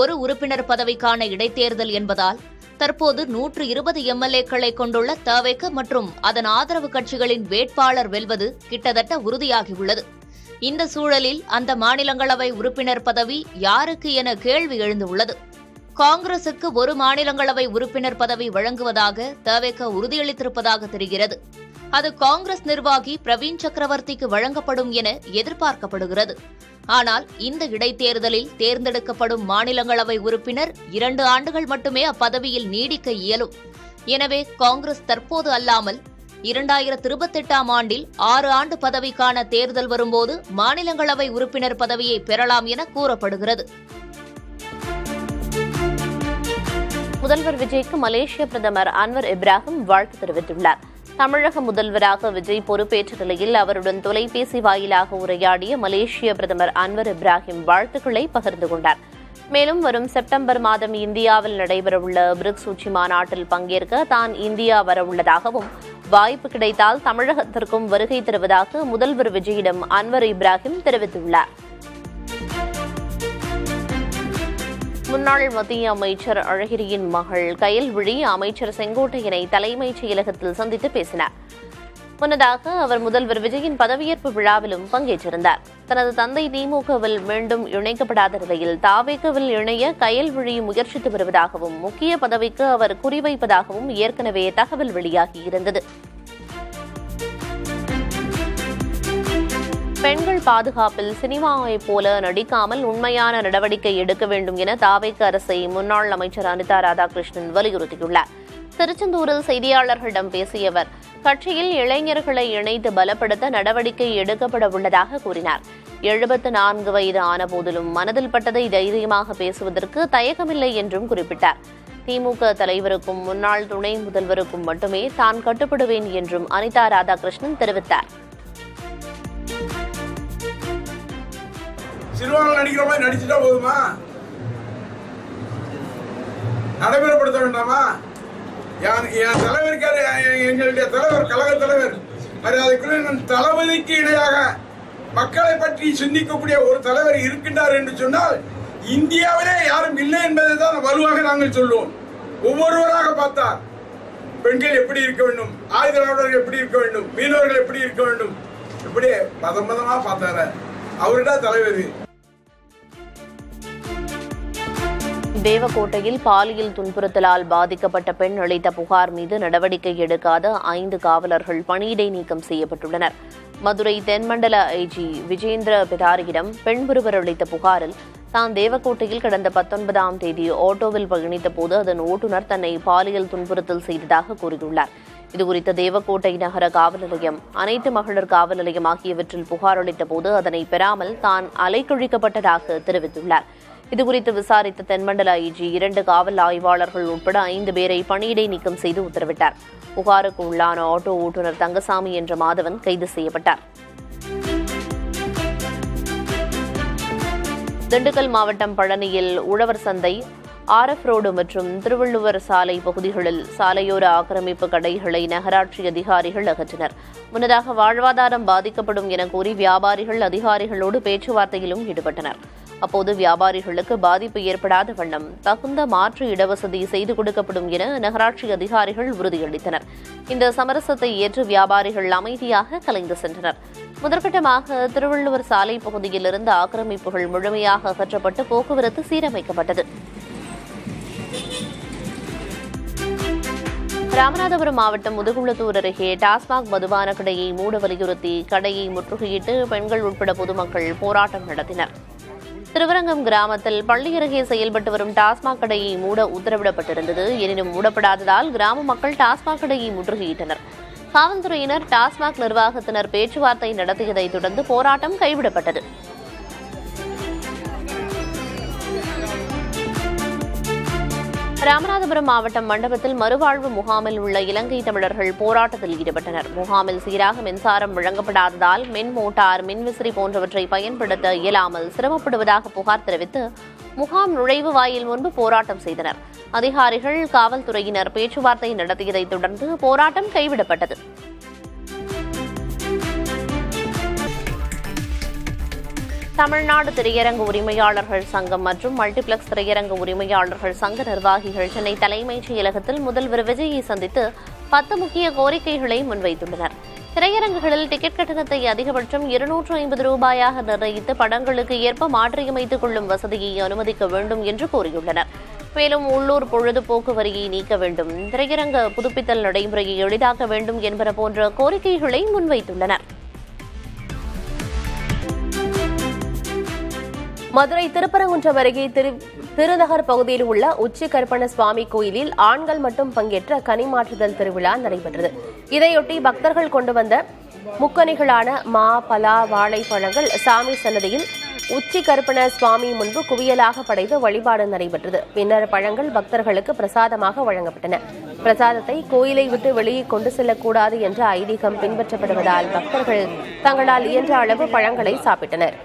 ஒரு உறுப்பினர் பதவிக்கான இடைத்தேர்தல் என்பதால் தற்போது 120 எம்எல்ஏக்களை கொண்டுள்ள தவிக மற்றும் அதன் ஆதரவு கட்சிகளின் வேட்பாளர் வெல்வது கிட்டத்தட்ட உறுதியாகியுள்ளது. இந்த சூழலில் அந்த மாநிலங்களவை உறுப்பினர் பதவி யாருக்கு என கேள்வி எழுந்துள்ளது. காங்கிரசுக்கு ஒரு மாநிலங்களவை உறுப்பினர் பதவி வழங்குவதாக தவிக உறுதியளித்திருப்பதாக தெரிகிறது. அது காங்கிரஸ் நிர்வாகி பிரவீன் சக்கரவர்த்திக்கு வழங்கப்படும் என எதிர்பார்க்கப்படுகிறது. ஆனால் இந்த இடைத்தேர்தலில் தேர்ந்தெடுக்கப்படும் மாநிலங்களவை உறுப்பினர் 2 ஆண்டுகள் மட்டுமே அப்பதவியில் நீடிக்க இயலும். எனவே காங்கிரஸ் தற்போது அல்லாமல் 2028ஆம் ஆண்டில் 6 ஆண்டு பதவிக்கான தேர்தல் வரும்போது மாநிலங்களவை உறுப்பினர் பதவியை பெறலாம் என கூறப்படுகிறது. முதல்வர் விஜய்க்கு மலேசிய பிரதமர் அன்வர் இப்ராஹிம் வாழ்த்து தெரிவித்துள்ளார். தமிழக முதல்வராக விஜய் பொறுப்பேற்ற நிலையில் அவருடன் தொலைபேசி வாயிலாக உரையாடிய மலேசிய பிரதமர் அன்வர் இப்ராஹிம் வாழ்த்துக்களை பகிர்ந்து கொண்டார். மேலும் வரும் செப்டம்பர் மாதம் இந்தியாவில் நடைபெறவுள்ள பிரிக்ஸ் உச்சி மாநாட்டில் பங்கேற்க தான் இந்தியா வரவுள்ளதாகவும் வாய்ப்பு கிடைத்தால் தமிழகத்திற்கும் வருகை தருவதாக முதல்வர் விஜயிடம் அன்வர் இப்ராஹிம் தெரிவித்துள்ளார். முன்னாள் மத்திய அமைச்சர் அழகிரியின் மகள் கயல்விழி அமைச்சர் செங்கோட்டையனை தலைமைச் செயலகத்தில் சந்தித்து பேசினார். முன்னதாக அவர் முதல்வர் விஜயின் பதவியேற்பு விழாவிலும் பங்கேற்றிருந்தார். தனது தந்தை திமுகவில் மீண்டும் இணைக்கப்படாத நிலையில் தாவேகவில் இணைய கயல்விழி முயற்சித்து வருவதாகவும் முக்கிய பதவிக்கு அவர் குறிவைப்பதாகவும் ஏற்கனவே தகவல் வெளியாகியிருந்தது. பெண்கள் பாதுகாப்பில் சினிமாவைப் போல நடிக்காமல் உண்மையான நடவடிக்கை எடுக்க வேண்டும் என தாவேக அரசை முன்னாள் அமைச்சர் அனிதா ராதாகிருஷ்ணன் வலியுறுத்தியுள்ளார். திருச்செந்தூரில் செய்தியாளர்களிடம் பேசிய அவர், கட்சியில் இளைஞர்களை இணைத்து பலப்படுத்த நடவடிக்கை எடுக்கப்பட உள்ளதாக கூறினார். 74 வயது ஆனபோதிலும் மனதில் பட்டதை தைரியமாக பேசுவதற்கு தயக்கமில்லை என்றும் குறிப்பிட்டார். திமுக தலைவருக்கும் முன்னாள் துணை முதல்வருக்கும் மட்டுமே தான் கட்டுப்படுவேன் என்றும் அனிதா ராதாகிருஷ்ணன் தெரிவித்தார். சிறுவர்கள் நடிக்கிற மாதிரி நடிச்சுட்டா போதுமா? நடைமுறைப்படுத்த வேண்டாமா? என் தலைவர் எங்களுடைய தலைவர், கழக தலைவர், மரியாதைக்குரிய தளபதிக்கு இணையாக மக்களை பற்றி சிந்திக்கக்கூடிய ஒரு தலைவர் இருக்கின்றார் என்று சொன்னால் இந்தியாவிலே யாரும் இல்லை என்பதை தான் வலுவாக நாங்கள் சொல்லுவோம். ஒவ்வொருவராக பார்த்தார். பெண்கள் எப்படி இருக்க வேண்டும், ஆயுதங்கள் எப்படி இருக்க வேண்டும், மீனவர்கள் எப்படி இருக்க வேண்டும், இப்படி பதமா பார்த்தாரு. அவருடா தலைவர். தேவக்கோட்டையில் பாலியல் துன்புறுத்தலால் பாதிக்கப்பட்ட பெண் அளித்த புகார் மீது நடவடிக்கை எடுக்காத 5 காவலர்கள் பணியிடை நீக்கம் செய்யப்பட்டுள்ளனர். மதுரை தென்மண்டல ஐஜி விஜேந்திர பிடாரியிடம் பெண் ஒருவர் அளித்த புகாரில் தான் தேவக்கோட்டையில் கடந்த 19ஆம் தேதி ஆட்டோவில் பயணித்த போது அதன் ஓட்டுநர் தன்னை பாலியல் துன்புறுத்தல் செய்ததாக கூறியுள்ளார். இதுகுறித்த தேவக்கோட்டை நகர காவல் நிலையம், அனைத்து மகளிர் காவல் நிலையம் ஆகியவற்றில் புகார் அளித்த போது அதனை பெறாமல் தான் அலைக்கழிக்கப்பட்டதாக தெரிவித்துள்ளார். இதுகுறித்து விசாரித்த தென்மண்டல ஐஜி 2 காவல் ஆய்வாளர்கள் உட்பட 5 பேரை பணியிடை நீக்கம் செய்து உத்தரவிட்டார். புகாருக்கு உள்ளான ஆட்டோ ஓட்டுநர் தங்கசாமி என்ற மாதவன் கைது செய்யப்பட்டார். திண்டுக்கல் மாவட்டம் பழனியில் உழவர் சந்தை, RF ரோடு மற்றும் திருவள்ளுவர் சாலை பகுதிகளில் சாலையோர ஆக்கிரமிப்பு கடைகளை நகராட்சி அதிகாரிகள் அகற்றினர். முன்னதாக வாழ்வாதாரம் பாதிக்கப்படும் என கூறி வியாபாரிகள் அதிகாரிகளோடு பேச்சுவார்த்தையிலும் ஈடுபட்டனர். அப்போது வியாபாரிகளுக்கு பாதிப்பு ஏற்படாத வண்ணம் தகுந்த மாற்று இடவசதி செய்து கொடுக்கப்படும் என நகராட்சி அதிகாரிகள் உறுதியளித்தனர். இந்த சமரசத்தை ஏற்று வியாபாரிகள் அமைதியாக கலைந்து சென்றனர். முதற்கட்டமாக திருவள்ளுவர் சாலை பகுதியில் இருந்த ஆக்கிரமிப்புகள் முழுமையாக அகற்றப்பட்டு போக்குவரத்து சீரமைக்கப்பட்டது. ராமநாதபுரம் மாவட்டம் முதுகுளத்தூர் அருகே டாஸ்மாக் மதுபான கடையை மூட வலியுறுத்தி கடையை முற்றுகையிட்டு பெண்கள் உட்பட பொதுமக்கள் போராட்டம் நடத்தினர். திருவரங்கம் கிராமத்தில் பள்ளி அருகே செயல்பட்டு வரும் டாஸ்மாக் கடையை மூட உத்தரவிடப்பட்டிருந்தது. எனினும் மூடப்படாததால் கிராம மக்கள் டாஸ்மாக் கடையை முற்றுகையிட்டனர். காவல்துறையினர் டாஸ்மாக் நிர்வாகத்தினர் பேச்சுவார்த்தை நடத்தியதைத் தொடர்ந்து போராட்டம் கைவிடப்பட்டது. ராமநாதபுரம் மாவட்டம் மண்டபத்தில் மறுவாழ்வு முகாமில் உள்ள இலங்கை தமிழர்கள் போராட்டத்தில் ஈடுபட்டனர். முகாமில் சீராக மின்சாரம் வழங்கப்படாததால் மின் மோட்டார், மின்விசிறி போன்றவற்றை பயன்படுத்த இயலாமல் சிரமப்படுவதாக புகார் தெரிவித்து முகாம் நுழைவு வாயில் முன்பு போராட்டம் செய்தனர். அதிகாரிகள், காவல்துறையினர் பேச்சுவார்த்தை நடத்தியதைத் தொடர்ந்து போராட்டம் கைவிடப்பட்டது. தமிழ்நாடு திரையரங்கு உரிமையாளர்கள் சங்கம் மற்றும் மல்டிபிளெக்ஸ் திரையரங்கு உரிமையாளர்கள் சங்க நிர்வாகிகள் சென்னை தலைமைச் செயலகத்தில் முதல்வர் விஜயை சந்தித்து 10 முக்கிய கோரிக்கைகளை முன்வைத்துள்ளனர். திரையரங்குகளில் டிக்கெட் கட்டணத்தை அதிகபட்சம் 250 ரூபாயாக நிர்ணயித்து படங்களுக்கு ஏற்ப மாற்றியமைத்துக் கொள்ளும் வசதியை அனுமதிக்க வேண்டும் என்று கோரியுள்ளனர். மேலும் உள்ளூர் பொழுதுபோக்கு வரியை நீக்க வேண்டும், திரையரங்க புதுப்பித்தல் நடைமுறையை எளிதாக்க வேண்டும் என்பன போன்ற கோரிக்கைகளை முன்வைத்துள்ளனர். மதுரை திருப்பரங்குன்றம் அருகே திருநகர் பகுதியில் உள்ள உச்சி கருப்பண சுவாமி கோயிலில் ஆண்கள் மட்டும் பங்கேற்ற கனிமாற்றுதல் திருவிழா நடைபெற்றது. இதையொட்டி பக்தர்கள் கொண்டு வந்த முக்கணிகளான மா, பலா, வாழைப்பழங்கள் சாமி சன்னதியில் உச்சி கருப்பண சுவாமி முன்பு குவியலாக படைத்து வழிபாடு நடைபெற்றது. பின்னர் பழங்கள் பக்தர்களுக்கு பிரசாதமாக வழங்கப்பட்டன. பிரசாதத்தை கோயிலை விட்டு வெளியே கொண்டு செல்லக்கூடாது என்ற ஐதீகம் பின்பற்றப்படுவதால் பக்தர்கள் தங்களால் இயன்ற அளவு பழங்களை சாப்பிட்டனர்.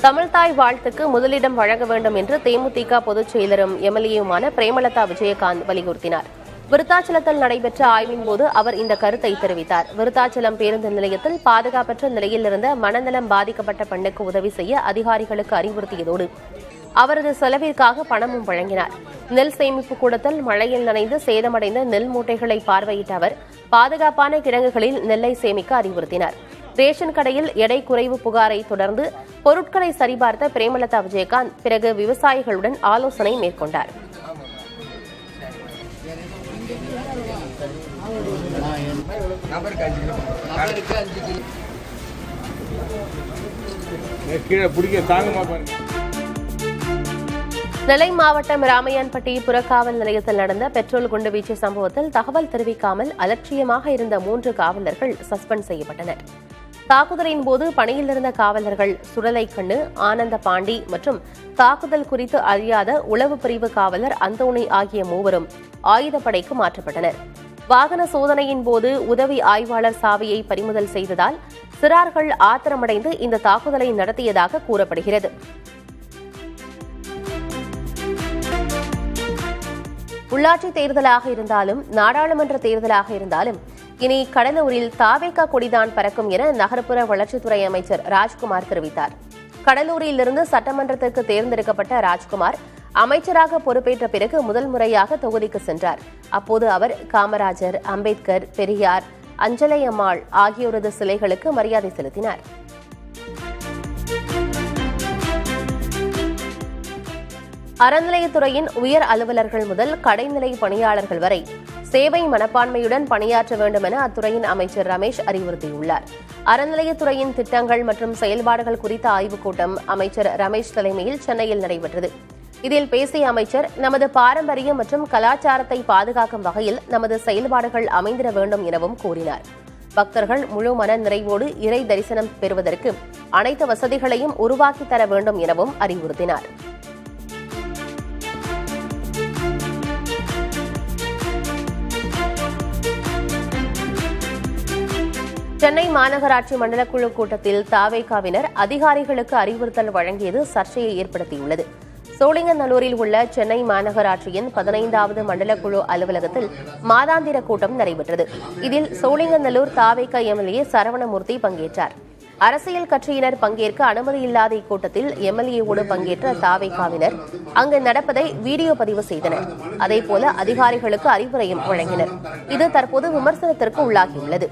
தமிழ்தாய் வாழ்த்துக்கு முதலிடம் வழங்க வேண்டும் என்று தேமுதிக பொதுச் செயலரும் எம்எல்ஏயுமான பிரேமலதா விஜயகாந்த் வலியுறுத்தினார். விருத்தாச்சலத்தில் நடைபெற்ற ஆய்வின் போது அவர் இந்த கருத்தை தெரிவித்தார். விருத்தாச்சலம் பேருந்து நிலையத்தில் பாதுகாப்பற்ற நிலையில் இருந்த மனநலம் பாதிக்கப்பட்ட பெண்ணுக்கு உதவி செய்ய அதிகாரிகளுக்கு அறிவுறுத்தியதோடு அவரது செலவிற்காக பணமும் வழங்கினார். நெல் சேமிப்பு கூடத்தில் மழையில் நனைந்து சேதமடைந்த நெல் மூட்டைகளை பார்வையிட்ட அவர் பாதுகாப்பான கிடங்குகளில் நெல்லை சேமிக்க அறிவுறுத்தினார். ரேஷன் கடையில் எடை குறைவு புகாரை தொடர்ந்து பொருட்களை சரிபார்த்த பிரேமலதா விஜயகாந்த் பிறகு விவசாயிகளுடன் ஆலோசனை மேற்கொண்டார். நெல்லை மாவட்டம் ராமையான்பட்டி புறக்காவல் நிலையத்தில் நடந்த பெட்ரோல் குண்டுவீச்சு சம்பவத்தில் தகவல் தெரிவிக்காமல் அலட்சியமாக இருந்த 3 காவலர்கள் சஸ்பெண்ட் செய்யப்பட்டனர். தாக்குதலின் போது பணியில் இருந்த காவலர்கள் சுடலைக்கண்ணு, ஆனந்த பாண்டி மற்றும் தாக்குதல் குறித்து அறியாத உளவு பிரிவு காவலர் அந்தோணி ஆகிய 3 ஆயுதப்படைக்கு மாற்றப்பட்டனர். வாகன சோதனையின் போது உதவி ஆய்வாளர் சாவியை பறிமுதல் செய்ததால் சிறார்கள் ஆத்திரமடைந்து இந்த தாக்குதலை நடத்தியதாக கூறப்படுகிறது. உள்ளாட்சி தேர்தலாக இருந்தாலும் நாடாளுமன்ற தேர்தலாக இருந்தாலும் இனி கடலூரில் தாவேகா கொடிதான் பறக்கும் என நகர்ப்புற வளர்ச்சித்துறை அமைச்சர் ராஜ்குமார் தெரிவித்தார். கடலூரிலிருந்து சட்டமன்றத்திற்கு தேர்ந்தெடுக்கப்பட்ட ராஜ்குமார் அமைச்சராக பொறுப்பேற்ற பிறகு முதல் முறையாக தொகுதிக்கு சென்றார். அப்போது அவர் காமராஜர், அம்பேத்கர், பெரியார், அஞ்சலையம்மாள் ஆகியோரது சிலைகளுக்கு மரியாதை செலுத்தினார். அறநிலையத்துறையின் உயர் அலுவலர்கள் முதல் கடைநிலை பணியாளர்கள் வரை சேவை மனப்பான்மையுடன் பணியாற்ற வேண்டும் என அத்துறையின் அமைச்சர் ரமேஷ் அறிவுறுத்தியுள்ளார். அறநிலையத்துறையின் திட்டங்கள் மற்றும் செயல்பாடுகள் குறித்த ஆய்வுக் கூட்டம் அமைச்சர் ரமேஷ் தலைமையில் சென்னையில் நடைபெற்றது. இதில் பேசிய அமைச்சர், நமது பாரம்பரியம் மற்றும் கலாச்சாரத்தை பாதுகாக்கும் வகையில் நமது செயல்பாடுகள் அமைந்திட வேண்டும் எனவும் கூறினார். பக்தர்கள் முழு மன நிறைவோடு இறை தரிசனம் பெறுவதற்கு அனைத்து வசதிகளையும் உருவாக்கி தர வேண்டும் எனவும் அறிவுறுத்தினார். சென்னை மாநகராட்சி மண்டலக்குழு கூட்டத்தில் தாவேகாவினர் அதிகாரிகளுக்கு அறிவுறுத்தல் வழங்கியது சர்ச்சையை ஏற்படுத்தியுள்ளது. சோழிங்கநல்லூரில் உள்ள சென்னை மாநகராட்சியின் 15வது மண்டலக்குழு அலுவலகத்தில் மாதாந்திர கூட்டம் நடைபெற்றது. இதில் சோழிங்கநல்லூர் தாவேகா எம்எல்ஏ சரவணமூர்த்தி பங்கேற்றார். அரசியல் கட்சியினர் பங்கேற்க அனுமதி இல்லாத இக்கூட்டத்தில் எம்எல்ஏவோடு பங்கேற்ற தாவேகாவினர் அங்கு நடப்பதை வீடியோ பதிவு செய்தனர். அதேபோல அதிகாரிகளுக்கு அறிவுரையும் வழங்கினர். இது தற்போது விமர்சனத்திற்கு உள்ளாகியுள்ளது.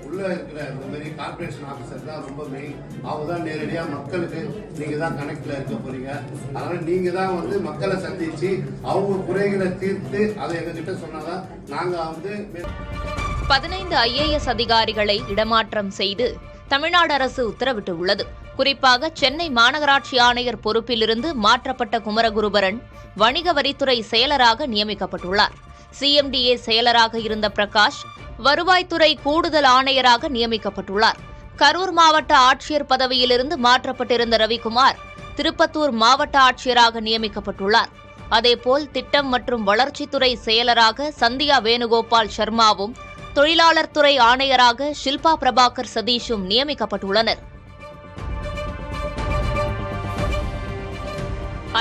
IAS அதிகாரிகளை இடமாற்றம் செய்து தமிழ்நாடு அரசு உத்தரவிட்டுள்ளது. குறிப்பாக சென்னை மாநகராட்சி ஆணையர் பொறுப்பிலிருந்து மாற்றப்பட்ட குமரகுருபரன் வணிக வரித்துறை செயலராக நியமிக்கப்பட்டுள்ளார். CMDA செயலராக இருந்த பிரகாஷ் வருவாய்த்துறை கூடுதல் ஆணையராக நியமிக்கப்பட்டுள்ளார். கரூர் மாவட்ட ஆட்சியர் பதவியிலிருந்து மாற்றப்பட்டிருந்த ரவிக்குமார் திருப்பத்தூர் மாவட்ட ஆட்சியராக நியமிக்கப்பட்டுள்ளார். அதேபோல் திட்டம் மற்றும் வளர்ச்சித்துறை செயலராக சந்தியா வேணுகோபால் சர்மாவும் தொழிலாளர் துறை ஆணையராக ஷில்பா பிரபாகர் சதீஷும் நியமிக்கப்பட்டுள்ளனர்.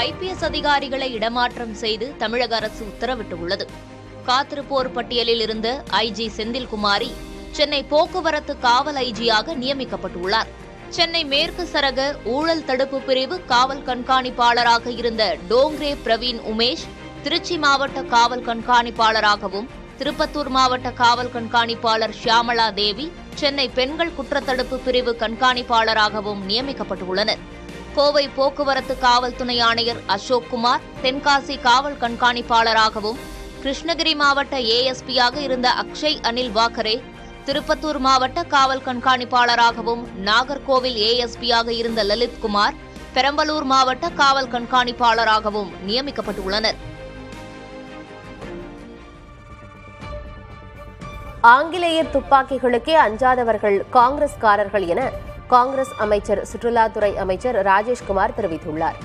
IPS அதிகாரிகளை இடமாற்றம் செய்து தமிழக அரசு உத்தரவிட்டுள்ளது. காத்திருப்போர் பட்டியலில் இருந்த IG செந்தில்குமாரி சென்னை போக்குவரத்து காவல் IGயாக நியமிக்கப்பட்டுள்ளார். சென்னை மேற்கு சரக ஊழல் தடுப்பு பிரிவு காவல் கண்காணிப்பாளராக இருந்த டோங்ரே பிரவீன் உமேஷ் திருச்சி மாவட்ட காவல் கண்காணிப்பாளராகவும், திருப்பத்தூர் மாவட்ட காவல் கண்காணிப்பாளர் ஷியாமலா தேவி சென்னை பெண்கள் குற்றத்தடுப்பு பிரிவு கண்காணிப்பாளராகவும் நியமிக்கப்பட்டுள்ளனர். கோவை போக்குவரத்து காவல் துணை ஆணையர் அசோக் குமார் தென்காசி காவல் கண்காணிப்பாளராகவும், கிருஷ்ணகிரி மாவட்ட ASPயாக இருந்த அக்ஷய் அனில் வாக்கரே திருப்பத்தூர் மாவட்ட காவல் கண்காணிப்பாளராகவும், நாகர்கோவில் ASPயாக இருந்த லலித் குமார் பெரம்பலூர் மாவட்ட காவல் கண்காணிப்பாளராகவும் நியமிக்கப்பட்டுள்ளனர். ஆங்கிலேயர் துப்பாக்கிகளுக்கே அஞ்சாதவர்கள் காங்கிரஸ்காரர்கள் என காங்கிரஸ் அமைச்சர் சுற்றுலாத்துறை அமைச்சர் ராஜேஷ்குமார் தெரிவித்துள்ளார்.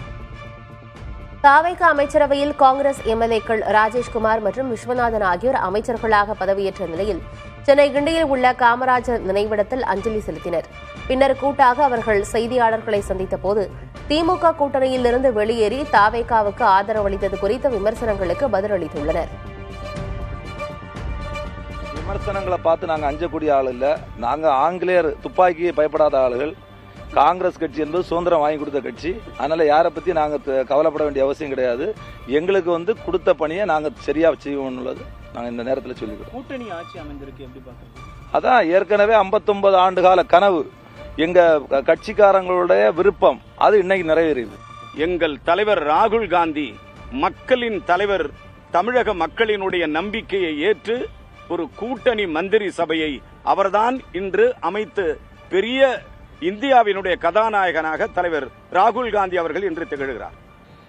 தாவேகா அமைச்சரவையில் காங்கிரஸ் MLAக்கள் ராஜேஷ்குமார் மற்றும் விஸ்வநாதன் ஆகியோர் அமைச்சர்களாக பதவியேற்ற நிலையில் சென்னை கிண்டியில் உள்ள காமராஜர் நினைவிடத்தில் அஞ்சலி செலுத்தினர். பின்னர் கூட்டாக அவர்கள் செய்தியாளர்களை சந்தித்த போது திமுக கூட்டணியிலிருந்து வெளியேறி தாவேகாவுக்கு ஆதரவு அளித்தது குறித்த விமர்சனங்களுக்கு பதிலளித்துள்ளனர். விமர்சனங்களை பார்த்து நாங்கள் அஞ்சக்கூடிய ஆள் இல்லை. நாங்கள் ஆங்கிலேயர் துப்பாக்கியை பயப்படாத ஆளுகள். காங்கிரஸ் கட்சி என்பது சுதந்திரம் வாங்கி கொடுத்த கட்சி. அதனால யாரை பற்றி நாங்கள் கவலைப்பட வேண்டிய அவசியம் கிடையாது. எங்களுக்கு கொடுத்த பணியை நாங்கள் சரியாக செய்வோம்னுள்ளது நாங்கள் இந்த நேரத்தில் சொல்லிக்கிறோம். கூட்டணி ஆட்சி அமைந்திருக்கு எப்படி பார்க்குறோம்? அதான் ஏற்கனவே 59 ஆண்டு கால கனவு, எங்கள் கட்சிக்காரங்களுடைய விருப்பம், அது இன்னைக்கு நிறைவேறியது. எங்கள் தலைவர் ராகுல் காந்தி மக்களின் தலைவர், தமிழக மக்களினுடைய நம்பிக்கையை ஏற்று ஒரு கூட்டணி மந்திரி சபையை அவர்தான் இன்று அமைத்து பெரிய இந்தியாவினுடைய கதாநாயகனாக தலைவர் ராகுல் காந்தி அவர்கள் இன்று திகழ்கிறார்.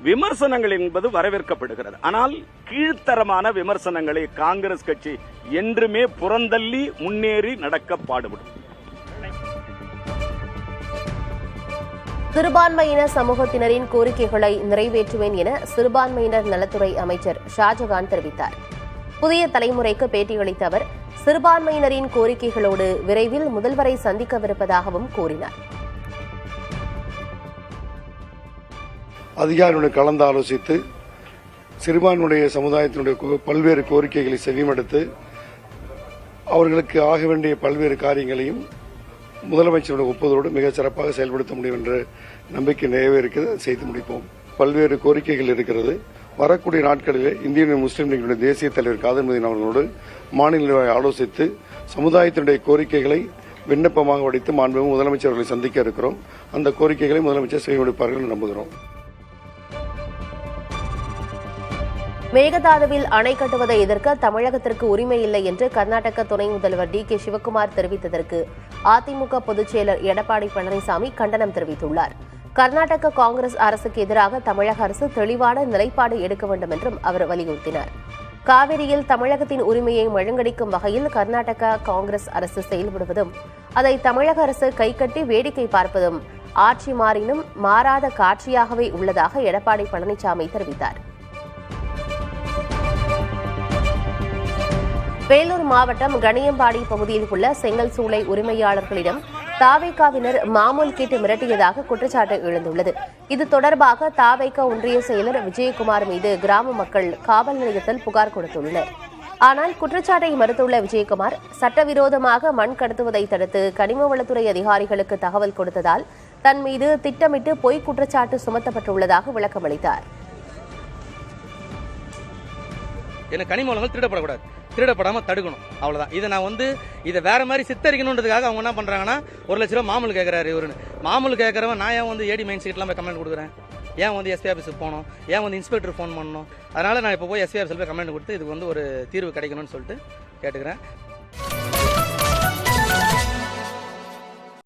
விமர்சனங்கள் என்பது வரவேற்கப்படுகிறது. ஆனால் கீழ்த்தரமான விமர்சனங்களை காங்கிரஸ் கட்சி என்றுமே புறந்தள்ளி முன்னேறி நடக்க பாடுபடும். சிறுபான்மையின சமூகத்தினரின் கோரிக்கைகளை நிறைவேற்றுவேன் என சிறுபான்மையினர் நலத்துறை அமைச்சர் ஷாஜகான் தெரிவித்தார். புதிய தலைமுறைக்கு பேட்டியளித்த அவர் சிறுபான்மையினரின் கோரிக்கைகளோடு விரைவில் முதல்வரை சந்திக்கவிருப்பதாகவும் கூறினார். அதிகாரிகளுடன் கலந்து ஆலோசித்து சிறுபான்மையுடைய சமுதாயத்தினுடைய பல்வேறு கோரிக்கைகளை செவிமடுத்து அவர்களுக்கு ஆக வேண்டிய பல்வேறு காரியங்களையும் முதலமைச்சருடைய ஒப்புதலோடு மிக சிறப்பாக செயல்படுத்த முடியும் என்ற நம்பிக்கை நிறைவே இருக்கிறது. செய்து முடிப்போம். பல்வேறு கோரிக்கைகள் இருக்கிறது. வரக்கூடிய நாட்களில் இந்திய முஸ்லீம் லீக்கினுடைய தேசிய தலைவர் காதர் மதீன் அவர்களோடு மாநில ஆலோசித்து சமுதாயத்தினுடைய கோரிக்கைகளை விண்ணப்பமாக வடித்து மாண்புமிகு முதலமைச்சர்களை சந்திக்க இருக்கிறோம். அந்த கோரிக்கைகளை முதலமைச்சர் செய்யப்படுப்பார்கள் என்று நம்புகிறோம். மேகதாதுவில் அணை கட்டுவதை எதிர்க்க தமிழகத்திற்கு உரிமை இல்லை என்று கர்நாடக துணை முதல்வர் டி.கே. சிவக்குமார் தெரிவித்ததற்கு அதிமுக பொதுச் செயலர் எடப்பாடி பழனிசாமி கண்டனம் தெரிவித்துள்ளார். கர்நாடக காங்கிரஸ் அரசுக்கு எதிராக தமிழக அரசு தெளிவான நிலைப்பாடு எடுக்க வேண்டும் என்றும் அவர் வலியுறுத்தினார். காவிரியில் தமிழகத்தின் உரிமையை மழுங்கடிக்கும் வகையில் கர்நாடக காங்கிரஸ் அரசு செயல்படுவதும் அதை தமிழக அரசு கைகட்டி வேடிக்கை பார்ப்பதும் ஆட்சி மாறினும் மாறாத காட்சியாகவே உள்ளதாக எடப்பாடி பழனிசாமி தெரிவித்தார். வேலூர் மாவட்டம் கணியம்பாடி பகுதியில் உள்ள செங்கல் சூளை உரிமையாளர்களிடம் தாவேகாவினர் மாமூல் கேட்டு மிரட்டியதாக குற்றச்சாட்டு எழுந்துள்ளது. இது தொடர்பாக தாவேகா ஒன்றிய செயலர் விஜயகுமார் மீது கிராம மக்கள் காவல் நிலையத்தில் புகார் கொடுத்துள்ளனர். ஆனால் குற்றச்சாட்டை மறுத்துள்ள விஜயகுமார் சட்டவிரோதமாக மண் கடத்துவதை தடுத்து கனிம வளத்துறை அதிகாரிகளுக்கு தகவல் கொடுத்ததால் தன் மீது திட்டமிட்டு பொய் குற்றச்சாட்டு சுமத்தப்பட்டுள்ளதாக விளக்கமளித்தார். கனிம வளங்கள் திருடப்படக்கூடாது, திருடப்படாமல் தடுக்கணும், அவ்வளோதான். இதை நான் இதை வேற மாதிரி சித்தரிக்கணுன்றதுக்காக அவங்க என்ன பண்ணுறாங்கன்னா 1 லட்ச ரூபா மாமூல் கேட்குறாரு இவருன்னு. மாமூல் கேட்குறவன் நான் ஏன் ஏடி மைன் சீட்லாம் போய் கம்ப்ளைண்ட் கொடுக்குறேன்? ஏன் எஸ்பி ஆஃபீஸுக்கு போகணும்? ஏன் இன்ஸ்பெக்டர் ஃபோன் பண்ணணும்? அதனால் நான் இப்போ போய் எஸ்பி ஆஃபீஸில் போய் கம்ப்ளைண்ட் கொடுத்து இதுக்கு ஒரு தீர்வு கிடைக்கணும்னு சொல்லிட்டு கேட்டுக்கிறேன்.